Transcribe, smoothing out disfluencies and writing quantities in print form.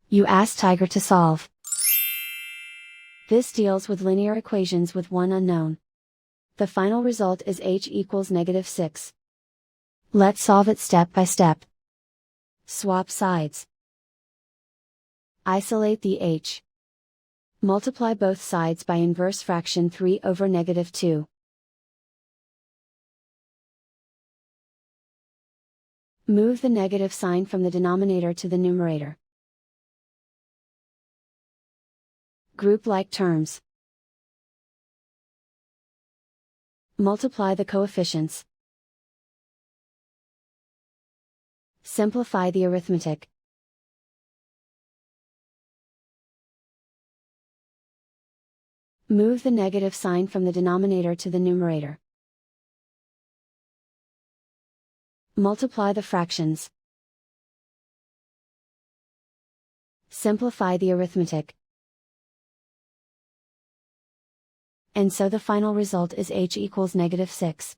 You ask Tiger to solve. This deals with linear equations with one unknown. The final result is h equals -6. Let's solve it step by step. Swap sides. Isolate the h. Multiply both sides by inverse fraction 3 over -2. Move the negative sign from the denominator to the numerator. Group like terms. Multiply the coefficients. Simplify the arithmetic. Move the negative sign from the denominator to the numerator. Multiply the fractions. Simplify the arithmetic. And so the final result is h equals -6.